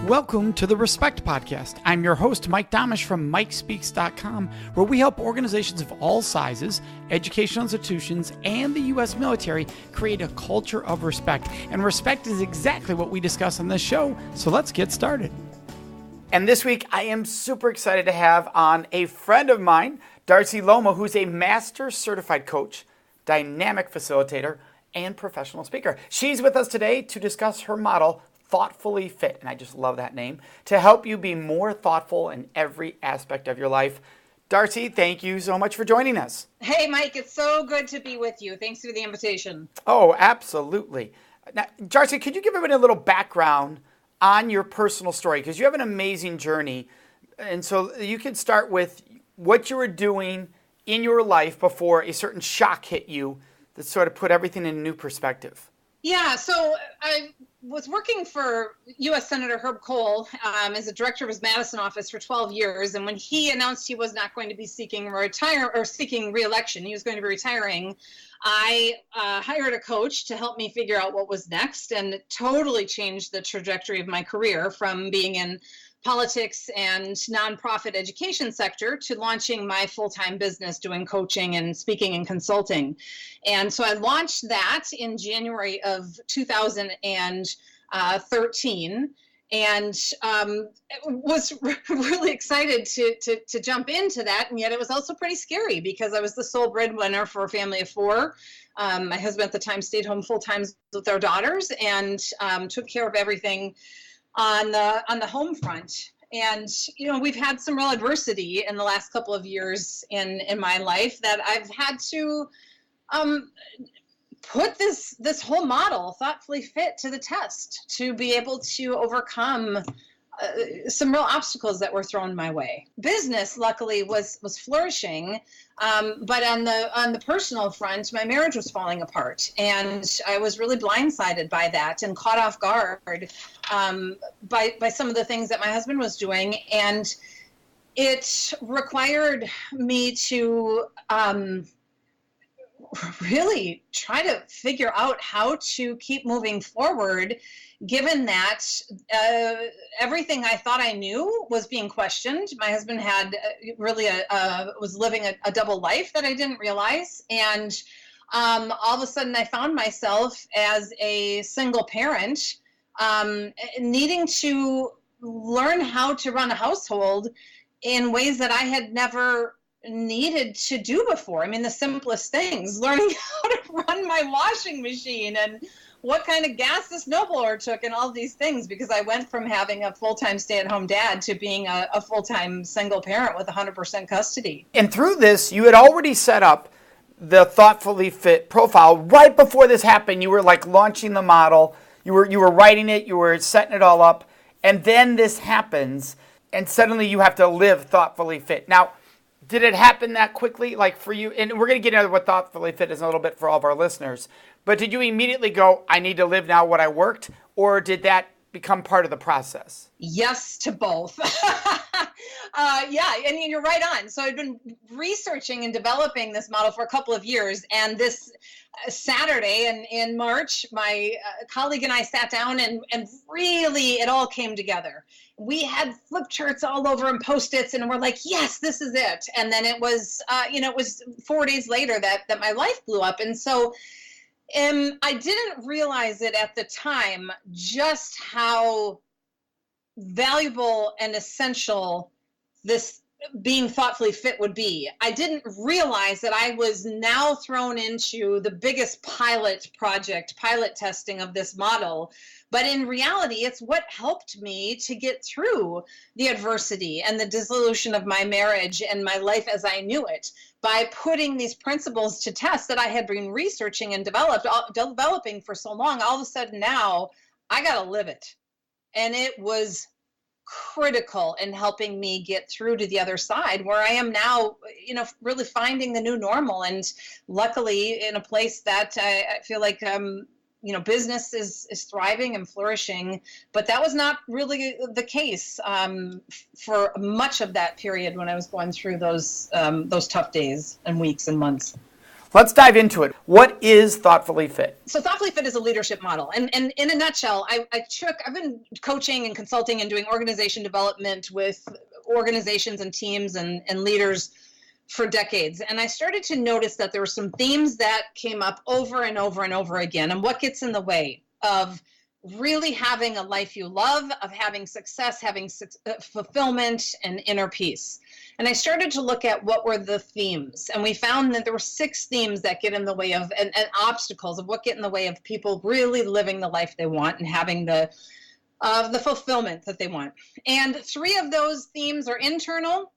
Welcome to the Respect Podcast. I'm your host, Mike Domitrz from MikeSpeaks.com, where we help organizations of all sizes, educational institutions, and the U.S. military create a culture of respect. And respect is exactly what we discuss on this show, so let's get started. And this week, I am super excited to have on a friend of mine, Darcy Luoma, who's a master certified coach, dynamic facilitator, and professional speaker. She's with us today to discuss her model, Thoughtfully Fit, and I just love that name, to help you be more thoughtful in every aspect of your life. Darcy, thank you so much for joining us. Hey, Mike, it's so good to be with you. Thanks for the invitation. Oh, absolutely. Now, Darcy, could you give everybody a little background on your personal story? Because you have an amazing journey, and so you can start with what you were doing in your life before a certain shock hit you that sort of put everything in a new perspective. Yeah, so I was working for U.S. Senator Herb Kohl as a director of his Madison office for 12 years, and when he announced he was not going to be seeking re-election, he was going to be retiring, I hired a coach to help me figure out what was next, and it totally changed the trajectory of my career from being in politics and nonprofit education sector to launching my full-time business doing coaching and speaking and consulting. And so I launched that in January of 2013 and was really excited to jump into that. And yet it was also pretty scary because I was the sole breadwinner for a family of four. My husband at the time stayed home full-time with our daughters and took care of everything on the home front. And, you know, we've had some real adversity in the last couple of years in my life that I've had to put this whole model, Thoughtfully Fit, to the test to be able to overcome some real obstacles that were thrown my way. Business, luckily, was flourishing, but on the personal front, my marriage was falling apart, and I was really blindsided by that and caught off guard by some of the things that my husband was doing, and it required me to really try to figure out how to keep moving forward, given that everything I thought I knew was being questioned. My husband had really was living a double life that I didn't realize. And all of a sudden I found myself as a single parent needing to learn how to run a household in ways that I had never needed to do before. I mean, the simplest things, learning how to run my washing machine and what kind of gas the snowblower took and all these things, because I went from having a full-time stay-at-home dad to being a full-time single parent with 100% custody. And through this, you had already set up the Thoughtfully Fit profile. Right before this happened, you were like launching the model, you were writing it, you were setting it all up, and then this happens, and suddenly you have to live Thoughtfully Fit. Now, did it happen that quickly, like for you? And we're going to get into what Thoughtfully Fit is in a little bit for all of our listeners. But did you immediately go, I need to live now what I worked? Or did that become part of the process? Yes to both. Yeah, and you're right on. So I've been researching and developing this model for a couple of years. And this Saturday in March, my colleague and I sat down and really it all came together. We had flip charts all over and Post-its, and we're like, yes, this is it. And then it was, it was 4 days later that my life blew up. And so I didn't realize it at the time, just how valuable and essential this being thoughtfully fit would be. I didn't realize that I was now thrown into the biggest pilot testing of this model. But in reality, it's what helped me to get through the adversity and the dissolution of my marriage and my life as I knew it, by putting these principles to test that I had been researching and developing for so long. All of a sudden now, I got to live it. And it was critical in helping me get through to the other side, where I am now, really finding the new normal, and luckily in a place that I feel like business is thriving and flourishing. But that was not really the case for much of that period when I was going through those tough days and weeks and months. Let's dive into it. What is Thoughtfully Fit? So Thoughtfully Fit is a leadership model. And in a nutshell, I've been coaching and consulting and doing organization development with organizations and teams and leaders for decades. And I started to notice that there were some themes that came up over and over and over again. And what gets in the way of really having a life you love, of having success, having fulfillment and inner peace. And I started to look at what were the themes. And we found that there were 6 themes that get in the way of, and obstacles of what get in the way of people really living the life they want and having the fulfillment that they want. And 3 of those themes are internal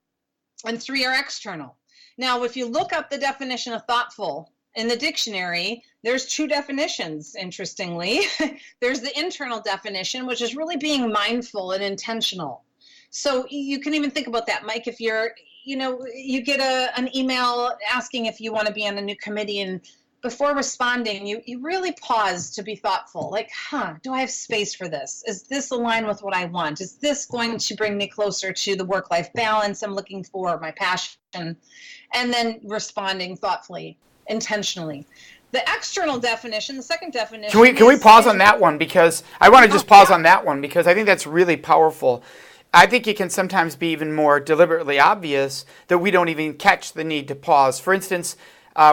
and 3 are external. Now, if you look up the definition of thoughtful in the dictionary, there's 2 definitions, interestingly. There's the internal definition, which is really being mindful and intentional. So you can even think about that, Mike, if you get an email asking if you want to be on a new committee, and before responding, you really pause to be thoughtful. Like, do I have space for this? Is this aligned with what I want? Is this going to bring me closer to the work-life balance I'm looking for, my passion? And then responding thoughtfully, intentionally. The external definition, the second definition. Can we pause on that one? Because I want to just pause on that one because I think that's really powerful. I think it can sometimes be even more deliberately obvious that we don't even catch the need to pause. For instance,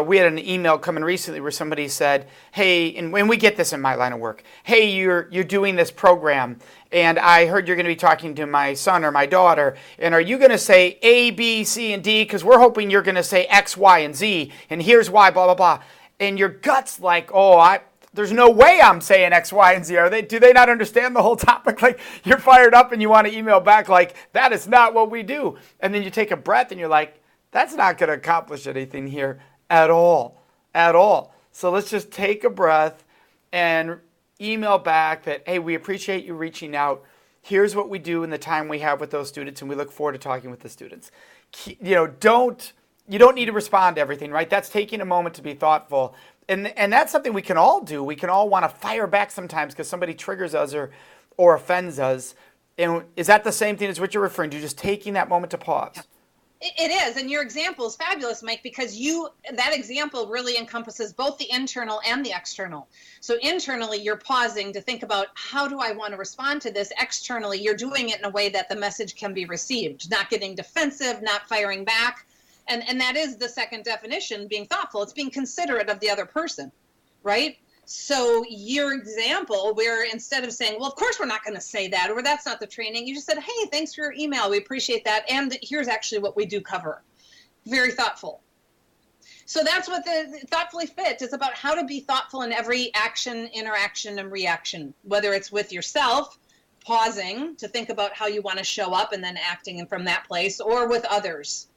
we had an email come in recently where somebody said, hey, and when we get this in my line of work, hey, you're doing this program, and I heard you're going to be talking to my son or my daughter, and are you going to say A, B, C, and D? Because we're hoping you're going to say X, Y, and Z, and here's why, blah, blah, blah. And your gut's like, there's no way I'm saying X, Y, and Z. Do they not understand the whole topic? Like, you're fired up and you want to email back like, that is not what we do. And then you take a breath and you're like, that's not going to accomplish anything here at all. So let's just take a breath and email back that, hey, we appreciate you reaching out. Here's what we do in the time we have with those students, and we look forward to talking with the students. You don't need to respond to everything, right? That's taking a moment to be thoughtful. And that's something we can all do. We can all want to fire back sometimes because somebody triggers us or offends us. And is that the same thing as what you're referring to, just taking that moment to pause? Yeah. It is, and your example is fabulous, Mike, because that example really encompasses both the internal and the external. So internally, you're pausing to think about, how do I want to respond to this? Externally, you're doing it in a way that the message can be received, not getting defensive, not firing back. And that is the second definition, being thoughtful. It's being considerate of the other person, right? So your example, where instead of saying, well, of course we're not going to say that, or that's not the training, you just said, hey, thanks for your email. We appreciate that. And here's actually what we do cover. Very thoughtful. So that's what the Thoughtfully Fit is about, how to be thoughtful in every action, interaction, and reaction, whether it's with yourself, pausing to think about how you want to show up and then acting from that place, or with others.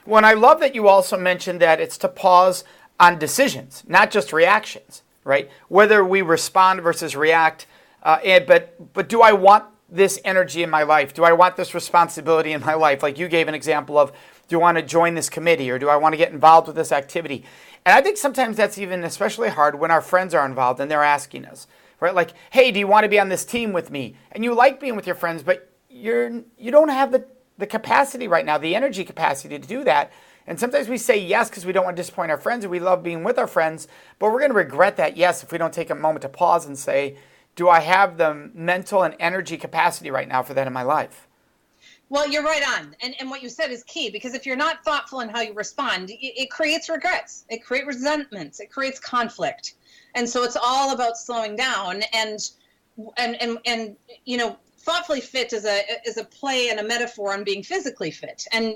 Well, and I love that you also mentioned that it's to pause on decisions, not just reactions, right? Whether we respond versus react, but do I want this energy in my life? Do I want this responsibility in my life? Like you gave an example of, do I want to join this committee, or do I want to get involved with this activity? And I think sometimes that's even especially hard when our friends are involved and they're asking us, right? Like, hey, do you want to be on this team with me? And you like being with your friends, but you don't have the capacity right now, the energy capacity to do that. And sometimes we say yes because we don't want to disappoint our friends, and we love being with our friends, but we're going to regret that yes if we don't take a moment to pause and say, do I have the mental and energy capacity right now for that in my life? Well, you're right on. And what you said is key, because if you're not thoughtful in how you respond, it creates regrets. It creates resentments. It creates conflict. And so it's all about slowing down and thoughtfully fit is a play and a metaphor on being physically fit. And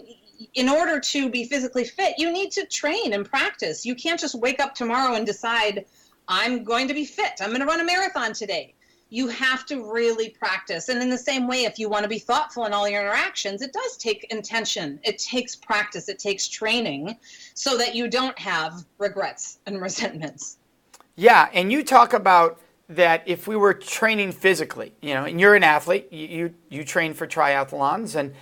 in order to be physically fit, you need to train and practice. You can't just wake up tomorrow and decide, I'm going to be fit. I'm going to run a marathon today. You have to really practice. And in the same way, if you want to be thoughtful in all your interactions, it does take intention. It takes practice. It takes training so that you don't have regrets and resentments. Yeah, and you talk about that if we were training physically, and you're an athlete, you train for triathlons, and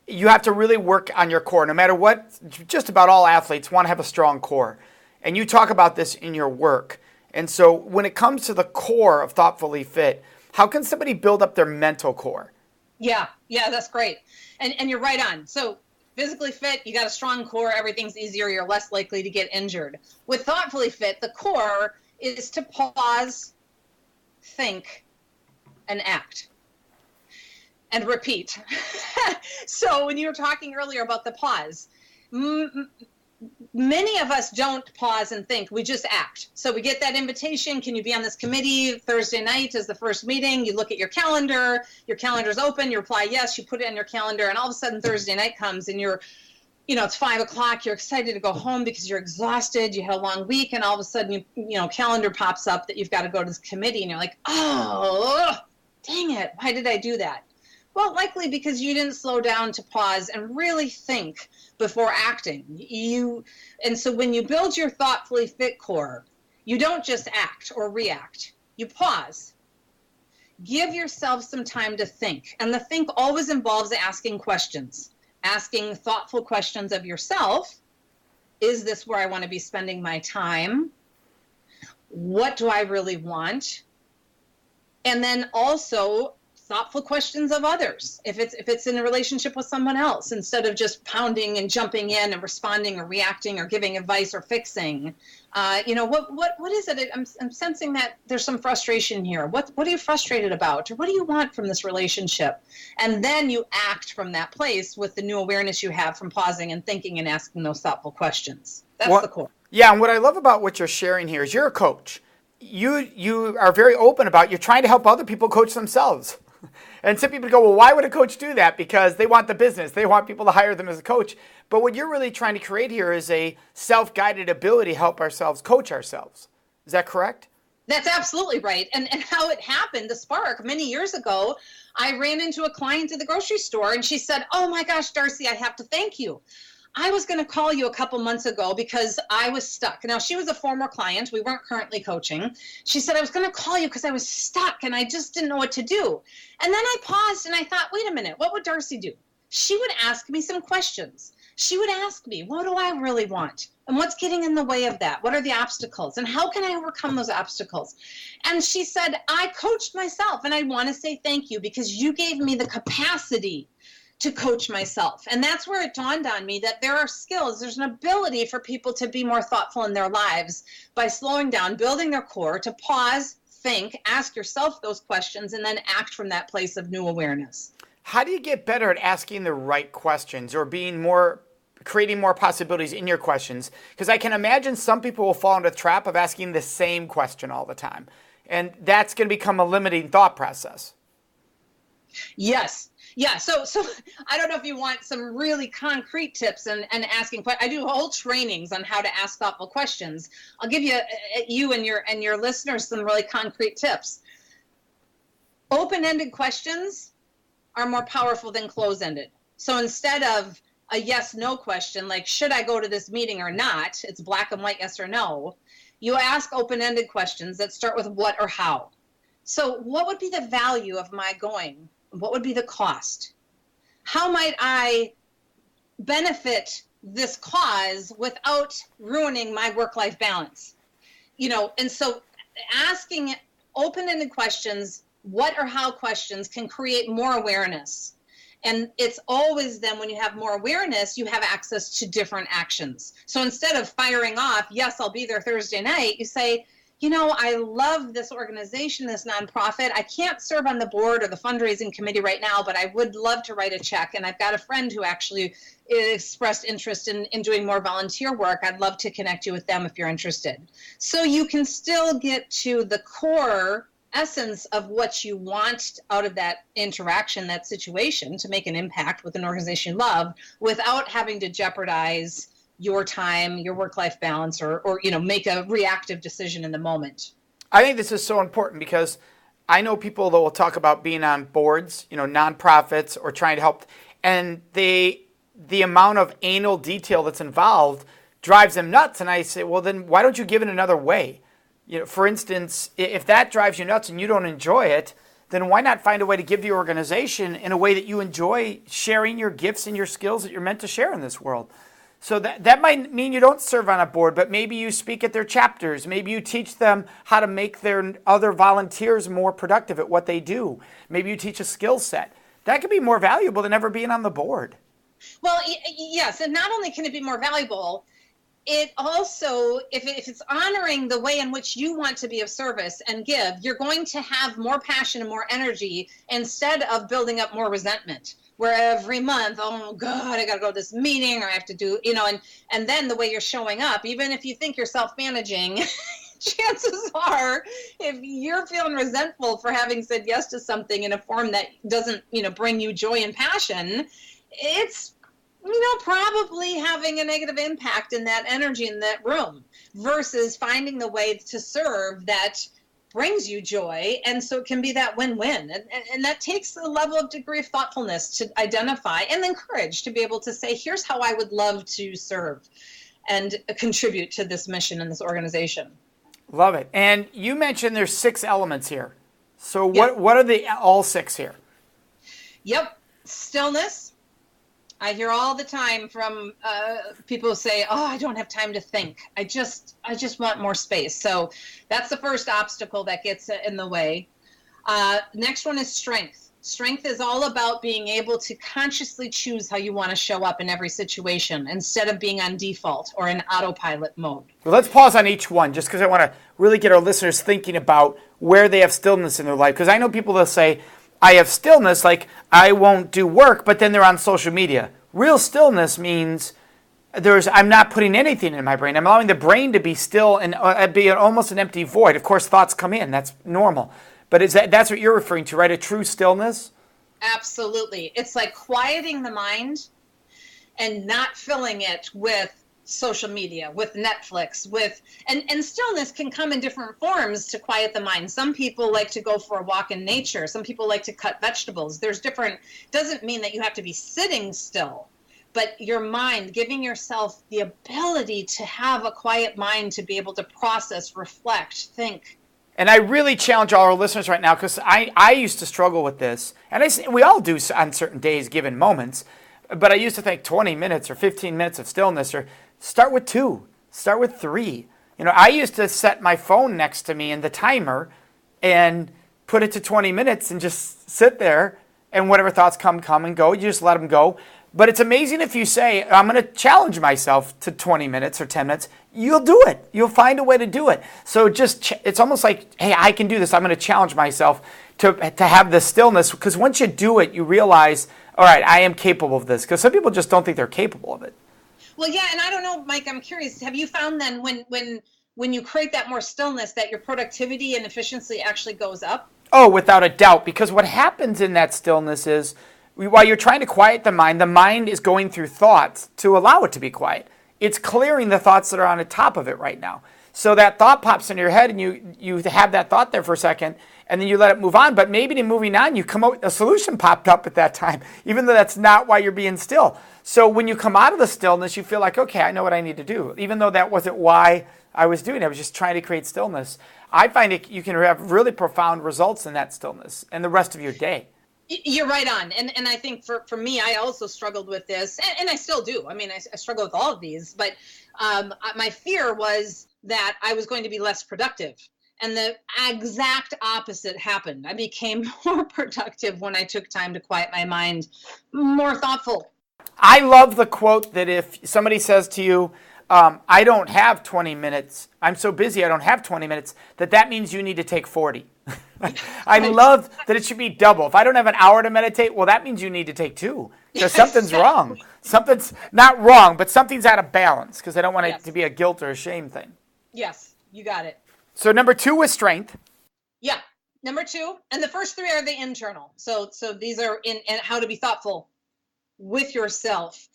you have to really work on your core. No matter what, just about all athletes want to have a strong core. And you talk about this in your work. And so when it comes to the core of Thoughtfully Fit, how can somebody build up their mental core? Yeah, that's great. And you're right on. So physically fit, you got a strong core, everything's easier, you're less likely to get injured. With thoughtfully fit, the core is to pause, think, and act. And repeat. So when you were talking earlier about the pause, many of us don't pause and think, we just act. So we get that invitation, can you be on this committee? Thursday night is the first meeting, you look at your calendar's open, you reply yes, you put it on your calendar, and all of a sudden Thursday night comes and it's 5 o'clock, you're excited to go home because you're exhausted, you had a long week, and all of a sudden calendar pops up that you've got to go to this committee, and you're like, oh, dang it, why did I do that? Well, likely because you didn't slow down to pause and really think before acting. And so when you build your thoughtfully fit core, you don't just act or react. You pause. Give yourself some time to think. And the think always involves asking questions. Asking thoughtful questions of yourself. Is this where I want to be spending my time? What do I really want? And then also thoughtful questions of others. If it's in a relationship with someone else, instead of just pounding and jumping in and responding or reacting or giving advice or fixing, what is it? I'm sensing that there's some frustration here. What are you frustrated about, or what do you want from this relationship? And then you act from that place with the new awareness you have from pausing and thinking and asking those thoughtful questions. That's the core. Yeah, and what I love about what you're sharing here is you're a coach. You are very open about you're trying to help other people coach themselves. And some people go, well, why would a coach do that? Because they want the business. They want people to hire them as a coach. But what you're really trying to create here is a self-guided ability to help ourselves coach ourselves. Is that correct? That's absolutely right. And how it happened, the spark, many years ago, I ran into a client at the grocery store and she said, oh my gosh, Darcy, I have to thank you. I was going to call you a couple months ago because I was stuck. Now, she was a former client. We weren't currently coaching. She said, I was going to call you because I was stuck and I just didn't know what to do. And then I paused and I thought, wait a minute, what would Darcy do? She would ask me some questions. She would ask me, what do I really want? And what's getting in the way of that? What are the obstacles? And how can I overcome those obstacles? And she said, I coached myself and I want to say thank you because you gave me the capacity to coach myself. And that's where it dawned on me that there are skills, there's an ability for people to be more thoughtful in their lives by slowing down, building their core, to pause, think, ask yourself those questions, and then act from that place of new awareness. How do you get better at asking the right questions or creating more possibilities in your questions? Because I can imagine some people will fall into the trap of asking the same question all the time. And that's going to become a limiting thought process. Yes. Yeah, so I don't know if you want some really concrete tips and asking. I do whole trainings on how to ask thoughtful questions. I'll give you and your listeners some really concrete tips. Open-ended questions are more powerful than closed-ended. So instead of a yes/no question, like should I go to this meeting or not? It's black and white, yes or no. You ask open-ended questions that start with what or how. So what would be the value of my going? What would be the cost? How might I benefit this cause without ruining my work-life balance? And so asking open-ended questions, what or how questions, can create more awareness. And it's always then when you have more awareness, you have access to different actions. So instead of firing off, yes, I'll be there Thursday night, you say, I love this organization, this nonprofit. I can't serve on the board or the fundraising committee right now, but I would love to write a check. And I've got a friend who actually expressed interest in doing more volunteer work. I'd love to connect you with them if you're interested. So you can still get to the core essence of what you want out of that interaction, that situation, to make an impact with an organization you love without having to jeopardize your time, your work-life balance, or make a reactive decision in the moment. I think this is so important because I know people that will talk about being on boards, nonprofits, or trying to help, and the amount of anal detail that's involved drives them nuts. And I say, well, then why don't you give it another way? For instance, if that drives you nuts and you don't enjoy it, then why not find a way to give the organization in a way that you enjoy sharing your gifts and your skills that you're meant to share in this world? So that might mean you don't serve on a board, but maybe you speak at their chapters. Maybe you teach them how to make their other volunteers more productive at what they do. Maybe you teach a skill set. That could be more valuable than ever being on the board. Well, yes, and not only can it be more valuable, it also, if it's honoring the way in which you want to be of service and give, you're going to have more passion and more energy instead of building up more resentment. Where every month, oh God, I got to go to this meeting, or I have to do, and then the way you're showing up, even if you think you're self-managing, chances are, if you're feeling resentful for having said yes to something in a form that doesn't, bring you joy and passion, it's probably having a negative impact in that energy in that room versus finding the way to serve that brings you joy. And so it can be that win-win. And that takes a level of degree of thoughtfulness to identify, and then courage to be able to say, here's how I would love to serve and contribute to this mission and this organization. Love it. And you mentioned there's 6 elements here. So what are the all 6 here? Yep. Stillness. I hear all the time from people say, oh, I don't have time to think. I just want more space. So that's the first obstacle that gets in the way. Next one is strength. Strength is all about being able to consciously choose how you want to show up in every situation instead of being on default or in autopilot mode. Well, let's pause on each one just because I want to really get our listeners thinking about where they have stillness in their life. Because I know people that say, I have stillness, like I won't do work, but then they're on social media. Real stillness means I'm not putting anything in my brain. I'm allowing the brain to be still and be almost an empty void. Of course, thoughts come in. That's normal. But that's what you're referring to, right? A true stillness? Absolutely. It's like quieting the mind and not filling it with social media, with Netflix, and stillness can come in different forms to quiet the mind. Some people like to go for a walk in nature. Some people like to cut vegetables. Doesn't mean that you have to be sitting still, but your mind, giving yourself the ability to have a quiet mind to be able to process, reflect, think. And I really challenge all our listeners right now, because I used to struggle with this, and we all do on certain days, given moments, but I used to think 20 minutes or 15 minutes of stillness, or start with 2, start with 3. I used to set my phone next to me and the timer and put it to 20 minutes and just sit there, and whatever thoughts come and go, you just let them go. But it's amazing if you say, I'm going to challenge myself to 20 minutes or 10 minutes, you'll do it. You'll find a way to do it. So it's almost like, hey, I can do this. I'm going to challenge myself to have this stillness, because once you do it, you realize, all right, I am capable of this, because some people just don't think they're capable of it. Well, yeah, and I don't know, Mike, I'm curious, have you found then when you create that more stillness that your productivity and efficiency actually goes up? Oh, without a doubt, because what happens in that stillness is, while you're trying to quiet the mind is going through thoughts to allow it to be quiet. It's clearing the thoughts that are on the top of it right now. So that thought pops into your head, and you have that thought there for a second, and then you let it move on. But maybe in moving on, you come out, a solution popped up at that time, even though that's not why you're being still. So when you come out of the stillness, you feel like, okay, I know what I need to do, even though that wasn't why I was doing it. I was just trying to create stillness. I find you can have really profound results in that stillness and the rest of your day. You're right on. And I think for me, I also struggled with this, and I still do. I mean, I struggle with all of these, but my fear was that I was going to be less productive. And the exact opposite happened. I became more productive when I took time to quiet my mind, more thoughtful. I love the quote that if somebody says to you, I don't have 20 minutes, I'm so busy I don't have 20 minutes, that means you need to take 40. I love that it should be double. If I don't have an hour to meditate, well, that means you need to take 2. Because something's wrong. Something's not wrong, but something's out of balance, because I don't want it to be a guilt or a shame thing. Yes, you got it. So number 2 was strength. Yeah, number 2. And the first 3 are the internal. So these are in how to be thoughtful with yourself.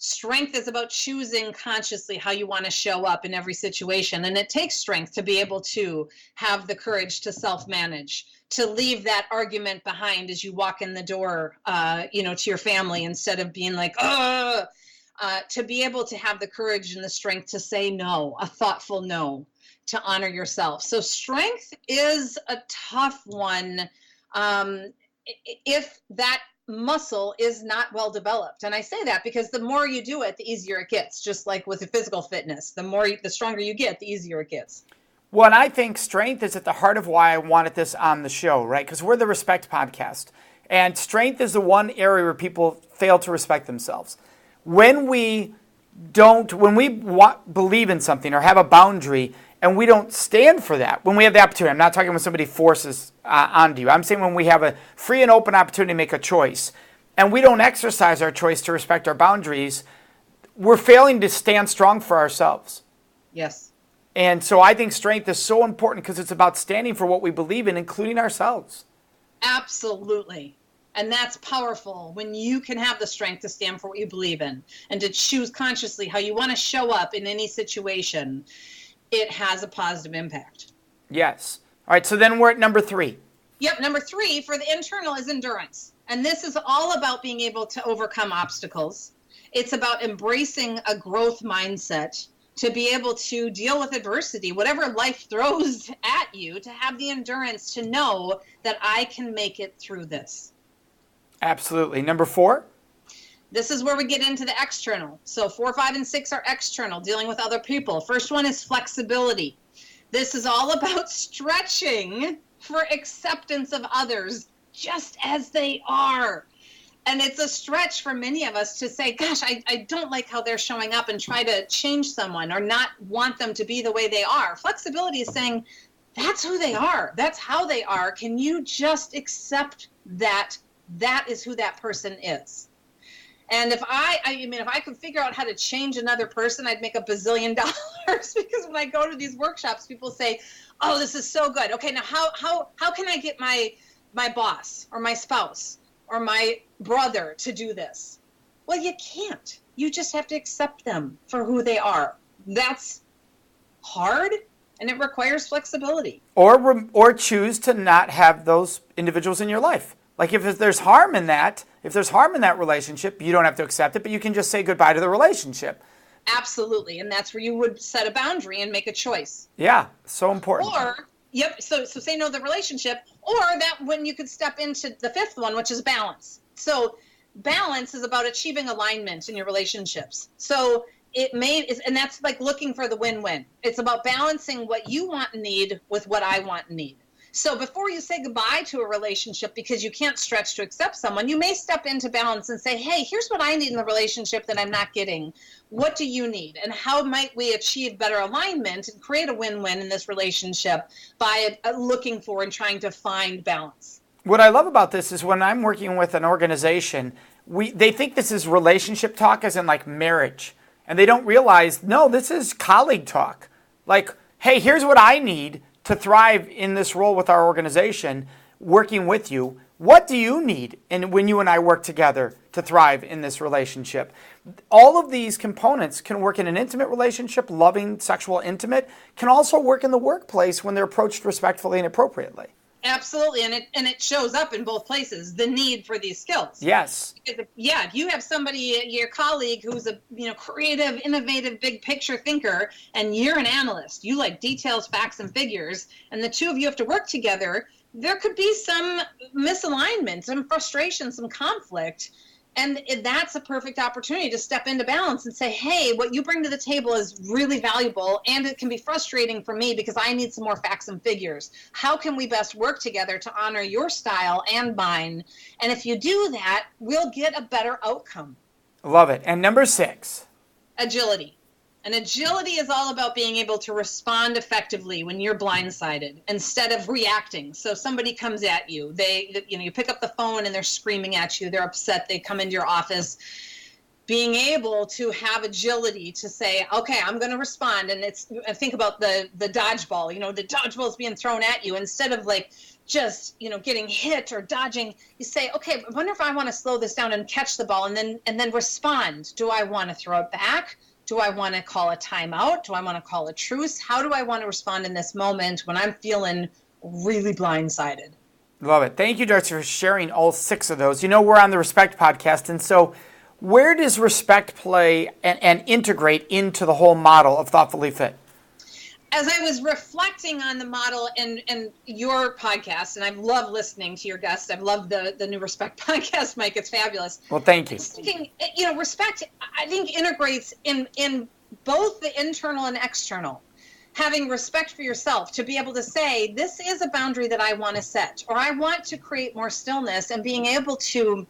Strength is about choosing consciously how you want to show up in every situation. And it takes strength to be able to have the courage to self-manage, to leave that argument behind as you walk in the door, to your family, instead of being like, to be able to have the courage and the strength to say no, a thoughtful no, to honor yourself. So strength is a tough one if that muscle is not well developed. And I say that because the more you do it, the easier it gets. Just like with the physical fitness, the stronger you get, the easier it gets. Well, and I think strength is at the heart of why I wanted this on the show, right? Because we're the Respect podcast. And strength is the one area where people fail to respect themselves. when we believe in something or have a boundary and we don't stand for that, when we have the opportunity, I'm not talking when somebody forces onto you. I'm saying when we have a free and open opportunity to make a choice and we don't exercise our choice to respect our boundaries, we're failing to stand strong for ourselves. Yes. And so I think strength is so important because it's about standing for what we believe in, including ourselves. Absolutely. And that's powerful when you can have the strength to stand for what you believe in and to choose consciously how you want to show up in any situation. It has a positive impact. Yes. All right. So then we're at number 3. Yep. Number 3 for the internal is endurance. And this is all about being able to overcome obstacles. It's about embracing a growth mindset to be able to deal with adversity, whatever life throws at you, to have the endurance to know that I can make it through this. Absolutely. Number 4? This is where we get into the external. So 4, 5, and 6 are external, dealing with other people. First one is flexibility. This is all about stretching for acceptance of others just as they are. And it's a stretch for many of us to say, gosh, I don't like how they're showing up, and try to change someone or not want them to be the way they are. Flexibility is saying, that's who they are. That's how they are. Can you just accept that that is who that person is? And if if I could figure out how to change another person, I'd make $1 bazillion, because when I go to these workshops, people say, oh, this is so good. Okay, now how can I get my boss or my spouse or my brother to do this? Well, you can't. You just have to accept them for who they are. That's hard, and it requires flexibility. Or choose to not have those individuals in your life. Like if there's harm in that relationship, you don't have to accept it, but you can just say goodbye to the relationship. Absolutely, and that's where you would set a boundary and make a choice. Yeah, so important. So say no to the relationship, or that when you could step into the 5th one, which is balance. So balance is about achieving alignment in your relationships. So and that's like looking for the win-win. It's about balancing what you want and need with what I want and need. So before you say goodbye to a relationship because you can't stretch to accept someone, you may step into balance and say, hey, here's what I need in the relationship that I'm not getting. What do you need? And how might we achieve better alignment and create a win-win in this relationship by looking for and trying to find balance? What I love about this is when I'm working with an organization, they think this is relationship talk as in like marriage. And they don't realize, no, this is colleague talk. Like, hey, here's what I need to thrive in this role with our organization, working with you. What do you need? And when you and I work together to thrive in this relationship, all of these components can work in an intimate relationship, loving, sexual, intimate, can also work in the workplace when they're approached respectfully and appropriately. Absolutely, and it shows up in both places, the need for these skills. Yes. Because if you have somebody, your colleague, who's a creative, innovative, big picture thinker, and you're an analyst, you like details, facts, and figures, and the two of you have to work together, there could be some misalignment, some frustration, some conflict. And that's a perfect opportunity to step into balance and say, hey, what you bring to the table is really valuable, and it can be frustrating for me because I need some more facts and figures. How can we best work together to honor your style and mine? And if you do that, we'll get a better outcome. Love it. And number 6. Agility. And agility is all about being able to respond effectively when you're blindsided instead of reacting. So somebody comes at you, you pick up the phone and they're screaming at you, they're upset, they come into your office. Being able to have agility to say, okay, I'm going to respond. And think about the dodgeball, the dodgeball is being thrown at you. Instead of like just, getting hit or dodging, you say, okay, I wonder if I want to slow this down and catch the ball and then respond. Do I want to throw it back? Do I want to call a timeout? Do I want to call a truce? How do I want to respond in this moment when I'm feeling really blindsided? Love it. Thank you, Darcy, for sharing all 6 of those. We're on the Respect podcast, and so where does respect play and integrate into the whole model of Thoughtfully Fit? As I was reflecting on the model and your podcast, and I love listening to your guests. I've loved the new Respect podcast, Mike. It's fabulous. Well, thank you. I was thinking, respect, I think, integrates in both the internal and external. Having respect for yourself to be able to say, this is a boundary that I want to set, or I want to create more stillness, and being able to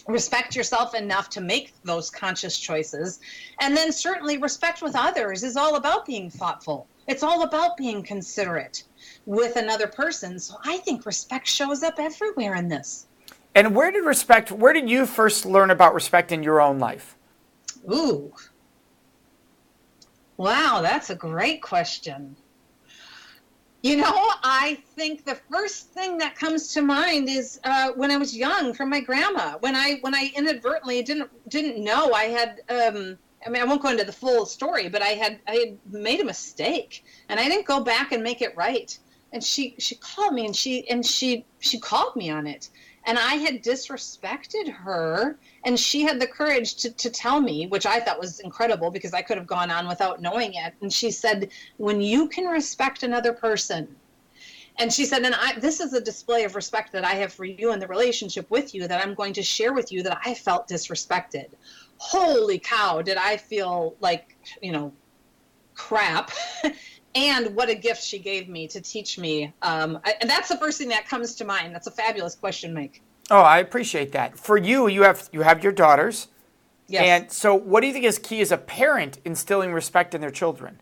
respect yourself enough to make those conscious choices. And then certainly respect with others is all about being thoughtful. It's all about being considerate with another person. So I think respect shows up everywhere in this. And where did you first learn about respect in your own life? Ooh. Wow, that's a great question. I think the first thing that comes to mind is when I was young, from my grandma. When I inadvertently didn't know I had. I won't go into the full story, but I had made a mistake, and I didn't go back and make it right. And she called me, and she called me on it. And I had disrespected her, and she had the courage to tell me, which I thought was incredible because I could have gone on without knowing it. And she said, when you can respect another person, and she said, this is a display of respect that I have for you and the relationship with you that I'm going to share with you, that I felt disrespected. Holy cow, did I feel like, crap. And what a gift she gave me to teach me. And that's the first thing that comes to mind. That's a fabulous question, Mike. Oh, I appreciate that. For you, you have your daughters. Yes. And so what do you think is key as a parent instilling respect in their children?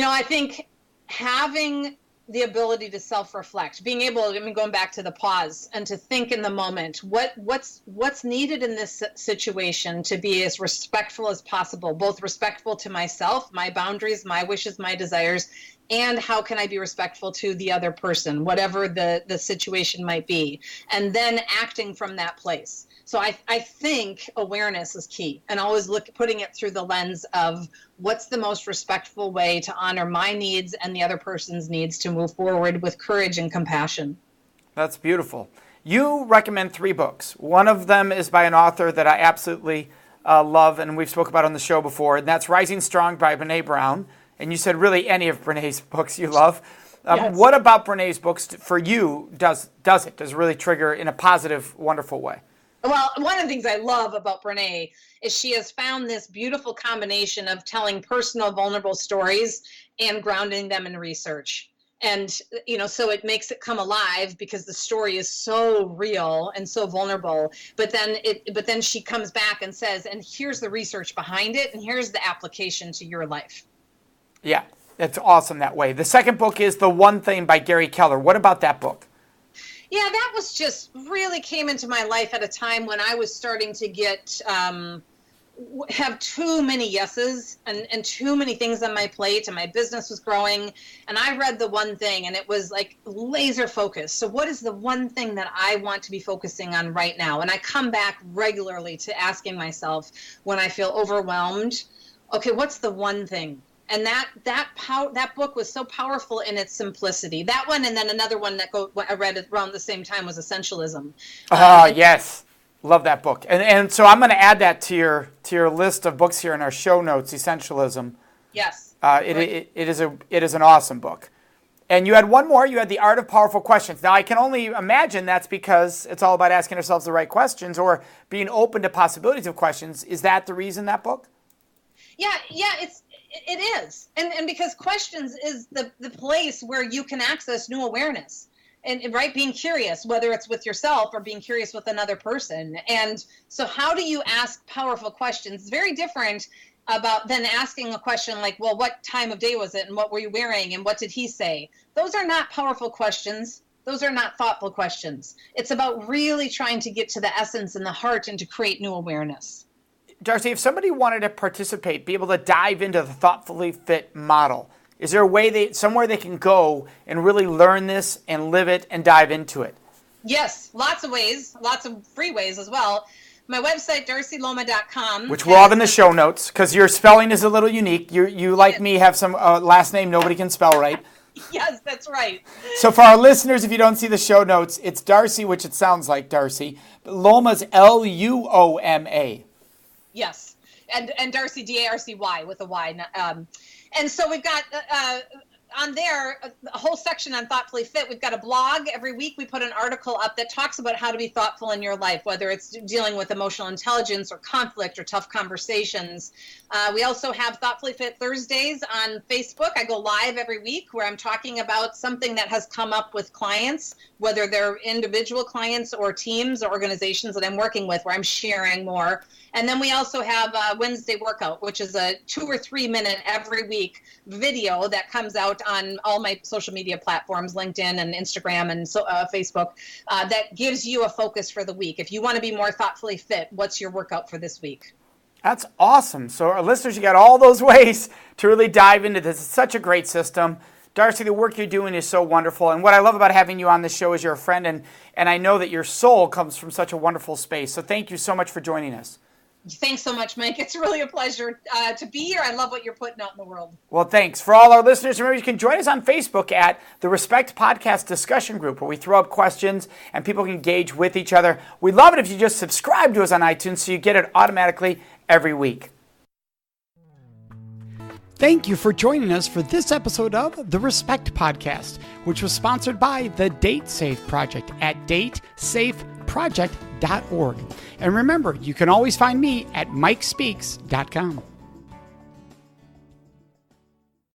I think having the ability to self-reflect, being able, going back to the pause and to think in the moment, what's needed in this situation to be as respectful as possible, both respectful to myself, my boundaries, my wishes, my desires, and how can I be respectful to the other person, whatever the situation might be, and then acting from that place. So I think awareness is key, and always putting it through the lens of what's the most respectful way to honor my needs and the other person's needs to move forward with courage and compassion. That's beautiful. You recommend 3 books. One of them is by an author that I absolutely love, and we've spoke about on the show before, and that's Rising Strong by Brené Brown. And you said really any of Brené's books you love. Yes. What about Brené's books for you does it really trigger in a positive, wonderful way? Well, one of the things I love about Brené is she has found this beautiful combination of telling personal, vulnerable stories and grounding them in research. And, so it makes it come alive because the story is so real and so vulnerable. But then she comes back and says, and here's the research behind it, and here's the application to your life. Yeah, that's awesome that way. The second book is The One Thing by Gary Keller. What about that book? Yeah, that was just really came into my life at a time when I was starting to get have too many yeses and too many things on my plate, and my business was growing. And I read The One Thing, and it was like laser focused. So what is the one thing that I want to be focusing on right now? And I come back regularly to asking myself when I feel overwhelmed, okay, what's the one thing? And that book was so powerful in its simplicity. That one, and then another one that I read around the same time was Essentialism. Yes, love that book. And so I'm going to add that to your list of books here in our show notes. Essentialism. Yes. It is an awesome book. And you had one more. You had The Art of Powerful Questions. Now I can only imagine that's because it's all about asking ourselves the right questions or being open to possibilities of questions. Is that the reason, that book? Yeah, it is. And because questions is the place where you can access new awareness and right, being curious, whether it's with yourself or being curious with another person. And so how do you ask powerful questions? It's very different than asking a question like, well, what time of day was it? And what were you wearing? And what did he say? Those are not powerful questions. Those are not thoughtful questions. It's about really trying to get to the essence and the heart and to create new awareness. Darcy, if somebody wanted to participate, be able to dive into the Thoughtfully Fit model, is there a way somewhere they can go and really learn this and live it and dive into it? Yes, lots of ways, lots of free ways as well. My website, darcyluoma.com. Which we'll have in the show notes, because your spelling is a little unique. You like me, have some last name nobody can spell right. Yes, that's right. So for our listeners, if you don't see the show notes, it's Darcy, which it sounds like Darcy. But Luoma's Luoma. Yes, and Darcy, Darcy with a Y. And so we've got on there, a whole section on Thoughtfully Fit. We've got a blog. Every week we put an article up that talks about how to be thoughtful in your life, whether it's dealing with emotional intelligence or conflict or tough conversations. We also have Thoughtfully Fit Thursdays on Facebook. I go live every week where I'm talking about something that has come up with clients, whether they're individual clients or teams or organizations that I'm working with, where I'm sharing more. And then we also have a Wednesday workout, which is a 2 or 3 minute every week video that comes out on all my social media platforms, LinkedIn and Instagram and Facebook, that gives you a focus for the week. If you want to be more thoughtfully fit, what's your workout for this week? That's awesome. So our listeners, you got all those ways to really dive into this. It's such a great system. Darcy, the work you're doing is so wonderful. And what I love about having you on this show is you're a friend, and I know that your soul comes from such a wonderful space. So thank you so much for joining us. Thanks so much, Mike. It's really a pleasure to be here. I love what you're putting out in the world. Well, thanks. For all our listeners, remember you can join us on Facebook at the Respect Podcast Discussion Group, where we throw up questions and people can engage with each other. We'd love it if you just subscribe to us on iTunes so you get it automatically every week. Thank you for joining us for this episode of the Respect Podcast, which was sponsored by the Date Safe Project at datesafeproject.org. And remember, you can always find me at mikespeaks.com.